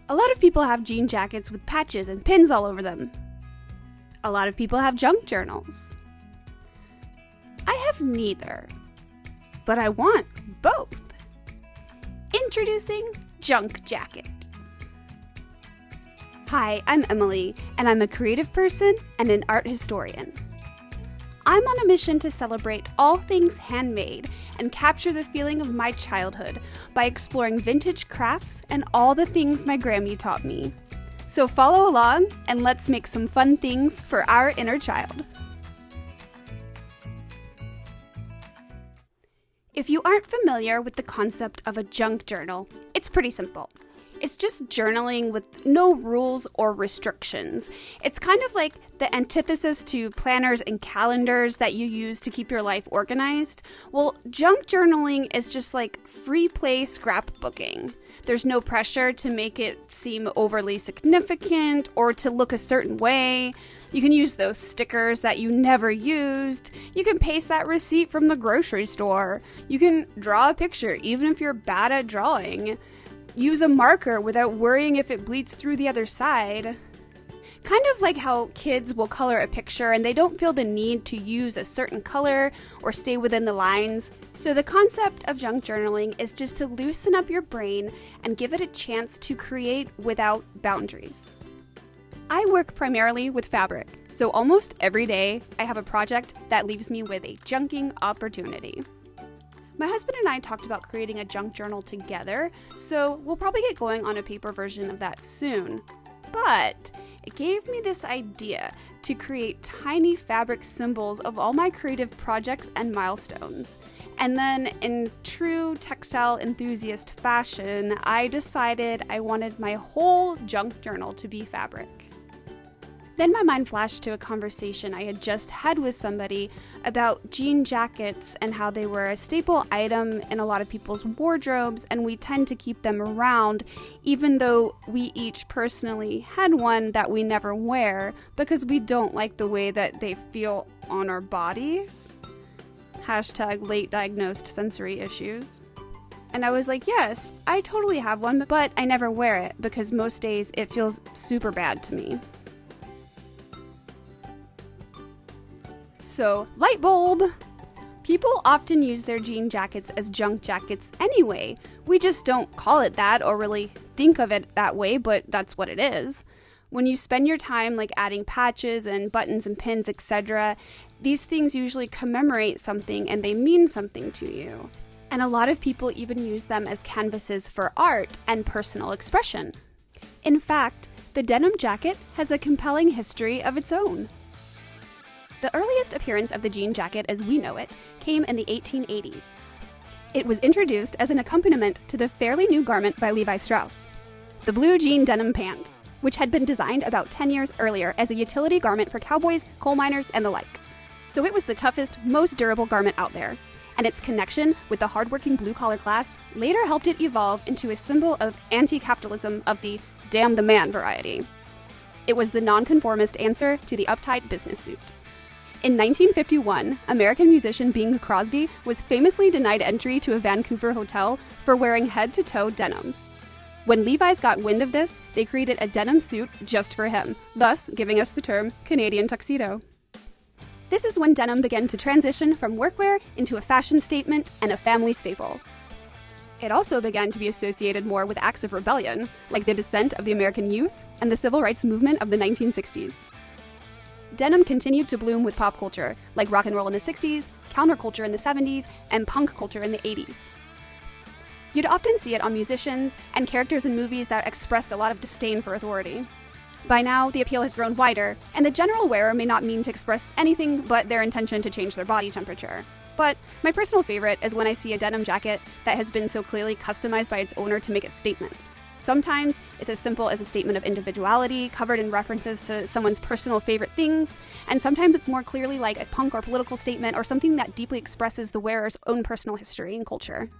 A lot of people have jean jackets with patches and pins all over them. A lot of people have junk journals. I have neither, but I want both. Introducing Junk Jacket. Hi, I'm Emily, and I'm a creative person and an art historian. I'm on a mission to celebrate all things handmade and capture the feeling of my childhood by exploring vintage crafts and all the things my Grammy taught me. So follow along and let's make some fun things for our inner child. If you aren't familiar with the concept of a junk journal, it's pretty simple. It's just journaling with no rules or restrictions. It's kind of like the antithesis to planners and calendars that you use to keep your life organized. Well, junk journaling is just like free play scrapbooking. There's no pressure to make it seem overly significant or to look a certain way. You can use those stickers that you never used. You can paste that receipt from the grocery store. You can draw a picture even if you're bad at drawing. Use a marker without worrying if it bleeds through the other side. Kind of like how kids will color a picture and they don't feel the need to use a certain color or stay within the lines. So the concept of junk journaling is just to loosen up your brain and give it a chance to create without boundaries. I work primarily with fabric, so almost every day I have a project that leaves me with a junking opportunity. My husband and I talked about creating a junk journal together, so we'll probably get going on a paper version of that soon. But it gave me this idea to create tiny fabric symbols of all my creative projects and milestones. And then, in true textile enthusiast fashion, I decided I wanted my whole junk journal to be fabric. Then my mind flashed to a conversation I had just had with somebody about jean jackets and how they were a staple item in a lot of people's wardrobes, and we tend to keep them around even though we each personally had one that we never wear because we don't like the way that they feel on our bodies. Hashtag late diagnosed sensory issues. And I was like, yes, I totally have one, but I never wear it because most days it feels super bad to me. So, light bulb! People often use their jean jackets as junk jackets anyway. We just don't call it that or really think of it that way, but that's what it is. When you spend your time like adding patches and buttons and pins, etc., these things usually commemorate something and they mean something to you. And a lot of people even use them as canvases for art and personal expression. In fact, the denim jacket has a compelling history of its own. The earliest appearance of the jean jacket as we know it came in the 1880s. It was introduced as an accompaniment to the fairly new garment by Levi Strauss, the blue jean denim pant, which had been designed about 10 years earlier as a utility garment for cowboys, coal miners, and the like. So it was the toughest, most durable garment out there, and its connection with the hardworking blue-collar class later helped it evolve into a symbol of anti-capitalism of the damn the man variety. It was the nonconformist answer to the uptight business suit. In 1951, American musician Bing Crosby was famously denied entry to a Vancouver hotel for wearing head-to-toe denim. When Levi's got wind of this, they created a denim suit just for him, thus giving us the term Canadian tuxedo. This is when denim began to transition from workwear into a fashion statement and a family staple. It also began to be associated more with acts of rebellion, like the dissent of the American youth and the civil rights movement of the 1960s. Denim continued to bloom with pop culture, like rock and roll in the 60s, counterculture in the 70s, and punk culture in the 80s. You'd often see it on musicians and characters in movies that expressed a lot of disdain for authority. By now, the appeal has grown wider, and the general wearer may not mean to express anything but their intention to change their body temperature. But my personal favorite is when I see a denim jacket that has been so clearly customized by its owner to make a statement. Sometimes it's as simple as a statement of individuality, covered in references to someone's personal favorite things, and sometimes it's more clearly like a punk or political statement or something that deeply expresses the wearer's own personal history and culture.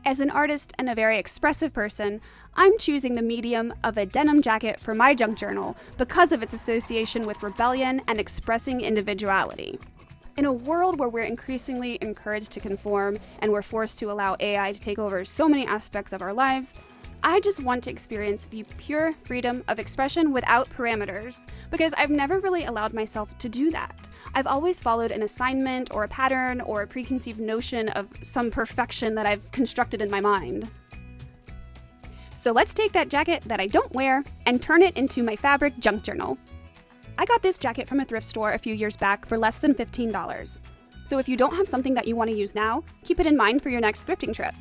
As an artist and a very expressive person, I'm choosing the medium of a denim jacket for my junk journal because of its association with rebellion and expressing individuality. In a world where we're increasingly encouraged to conform and we're forced to allow AI to take over so many aspects of our lives, I just want to experience the pure freedom of expression without parameters, because I've never really allowed myself to do that. I've always followed an assignment or a pattern or a preconceived notion of some perfection that I've constructed in my mind. So let's take that jacket that I don't wear and turn it into my fabric junk journal. I got this jacket from a thrift store a few years back for less than $15. So if you don't have something that you want to use now, keep it in mind for your next thrifting trip.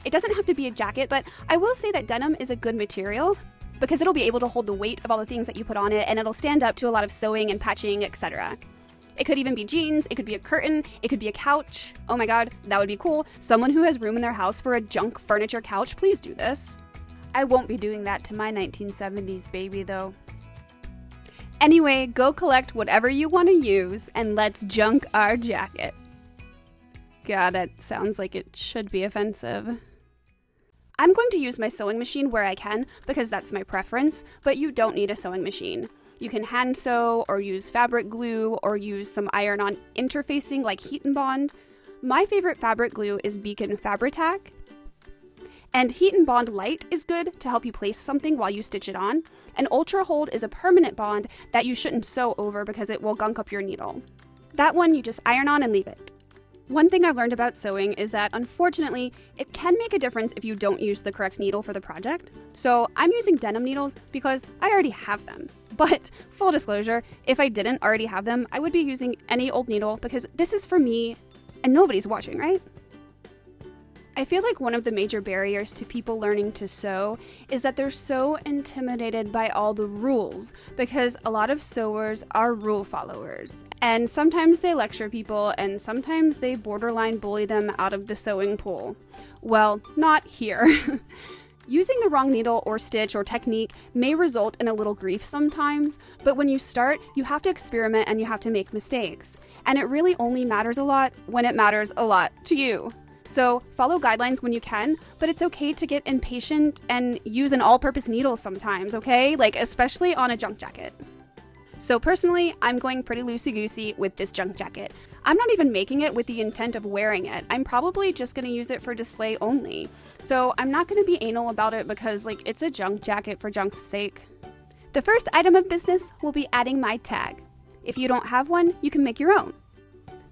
It doesn't have to be a jacket, but I will say that denim is a good material because it'll be able to hold the weight of all the things that you put on it, and it'll stand up to a lot of sewing and patching, etc. It could even be jeans, it could be a curtain, it could be a couch. Oh my god, that would be cool. Someone who has room in their house for a junk furniture couch, please do this. I won't be doing that to my 1970s baby though. Anyway, go collect whatever you want to use and let's junk our jacket. God, that sounds like it should be offensive. I'm going to use my sewing machine where I can because that's my preference, but you don't need a sewing machine. You can hand sew or use fabric glue or use some iron-on interfacing like Heat and Bond. My favorite fabric glue is Beacon Fabri-Tac. And Heat and Bond Light is good to help you place something while you stitch it on. And Ultra Hold is a permanent bond that you shouldn't sew over because it will gunk up your needle. That one you just iron on and leave it. One thing I've learned about sewing is that, unfortunately, it can make a difference if you don't use the correct needle for the project. So I'm using denim needles because I already have them. But, full disclosure, if I didn't already have them, I would be using any old needle because this is for me and nobody's watching, right? I feel like one of the major barriers to people learning to sew is that they're so intimidated by all the rules because a lot of sewers are rule followers. And sometimes they lecture people and sometimes they borderline bully them out of the sewing pool. Well, not here. Using the wrong needle or stitch or technique may result in a little grief sometimes, but when you start, you have to experiment and you have to make mistakes. And it really only matters a lot when it matters a lot to you. So follow guidelines when you can, but it's okay to get impatient and use an all-purpose needle sometimes, okay? Like, especially on a junk jacket. So personally, I'm going pretty loosey-goosey with this junk jacket. I'm not even making it with the intent of wearing it. I'm probably just gonna use it for display only. So I'm not gonna be anal about it because, like, it's a junk jacket for junk's sake. The first item of business will be adding my tag. If you don't have one, you can make your own.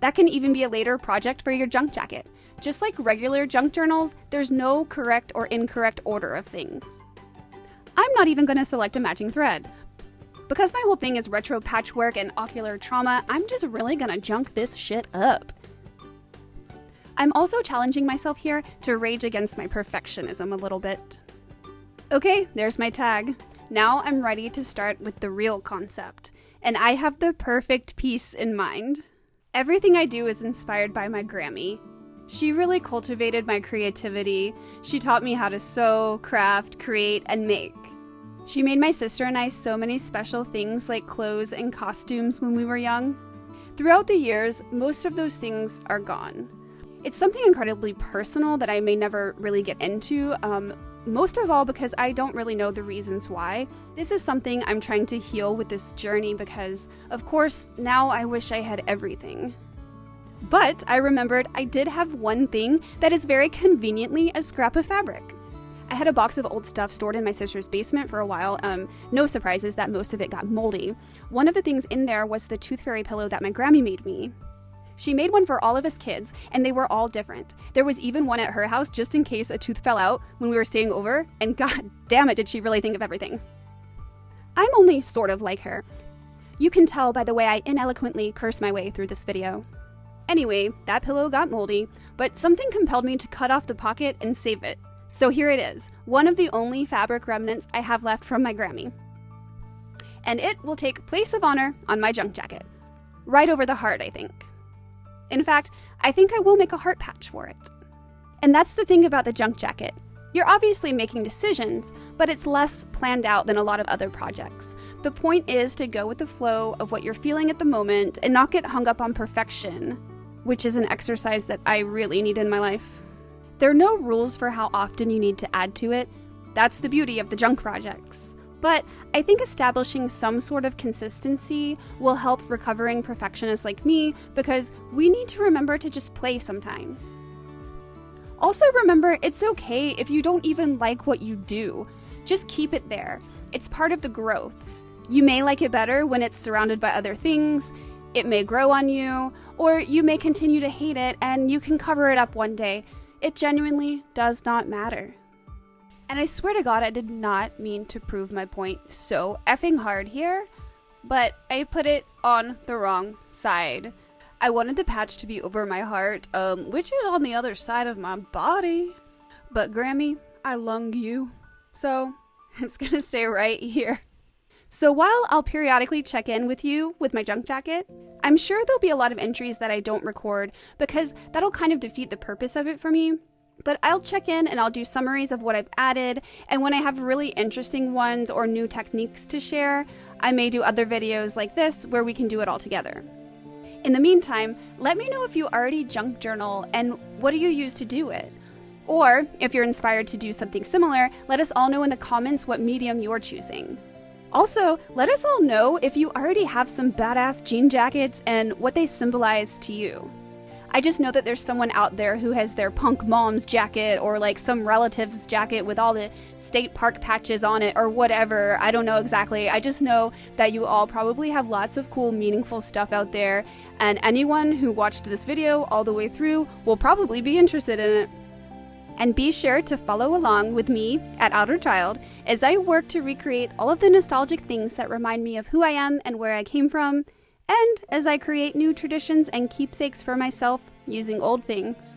That can even be a later project for your junk jacket. Just like regular junk journals, there's no correct or incorrect order of things. I'm not even going to select a matching thread. Because my whole thing is retro patchwork and ocular trauma, I'm just really going to junk this shit up. I'm also challenging myself here to rage against my perfectionism a little bit. Okay, there's my tag. Now I'm ready to start with the real concept. And I have the perfect piece in mind. Everything I do is inspired by my Grammy. She really cultivated my creativity. She taught me how to sew, craft, create, and make. She made my sister and I so many special things like clothes and costumes when we were young. Throughout the years, most of those things are gone. It's something incredibly personal that I may never really get into, most of all because I don't really know the reasons why. This is something I'm trying to heal with this journey because, of course, now I wish I had everything. But I remembered I did have one thing that is very conveniently a scrap of fabric. I had a box of old stuff stored in my sister's basement for a while. No surprises that most of it got moldy. One of the things in there was the tooth fairy pillow that my Grammy made me. She made one for all of us kids, and they were all different. There was even one at her house just in case a tooth fell out when we were staying over, and god damn it did she really think of everything. I'm only sort of like her. You can tell by the way I ineloquently curse my way through this video. Anyway, that pillow got moldy, but something compelled me to cut off the pocket and save it. So here it is, one of the only fabric remnants I have left from my Grammy. And it will take place of honor on my junk jacket. Right over the heart, I think. In fact, I think I will make a heart patch for it. And that's the thing about the junk jacket. You're obviously making decisions, but it's less planned out than a lot of other projects. The point is to go with the flow of what you're feeling at the moment and not get hung up on perfection, which is an exercise that I really need in my life. There are no rules for how often you need to add to it. That's the beauty of the junk projects. But I think establishing some sort of consistency will help recovering perfectionists like me because we need to remember to just play sometimes. Also remember, it's okay if you don't even like what you do. Just keep it there. It's part of the growth. You may like it better when it's surrounded by other things, it may grow on you, or you may continue to hate it and you can cover it up one day. It genuinely does not matter. And I swear to God, I did not mean to prove my point so effing hard here, but I put it on the wrong side. I wanted the patch to be over my heart, which is on the other side of my body. But Grammy, I lung you, so it's gonna stay right here. So while I'll periodically check in with you with my junk jacket, I'm sure there'll be a lot of entries that I don't record because that'll kind of defeat the purpose of it for me. But I'll check in and I'll do summaries of what I've added, and when I have really interesting ones or new techniques to share, I may do other videos like this where we can do it all together. In the meantime, let me know if you already junk journal and what do you use to do it? Or if you're inspired to do something similar, let us all know in the comments what medium you're choosing. Also, let us all know if you already have some badass jean jackets and what they symbolize to you. I just know that there's someone out there who has their punk mom's jacket or like some relative's jacket with all the state park patches on it or whatever. I don't know exactly. I just know that you all probably have lots of cool, meaningful stuff out there, and anyone who watched this video all the way through will probably be interested in it. And be sure to follow along with me at Outer Child as I work to recreate all of the nostalgic things that remind me of who I am and where I came from, and as I create new traditions and keepsakes for myself using old things.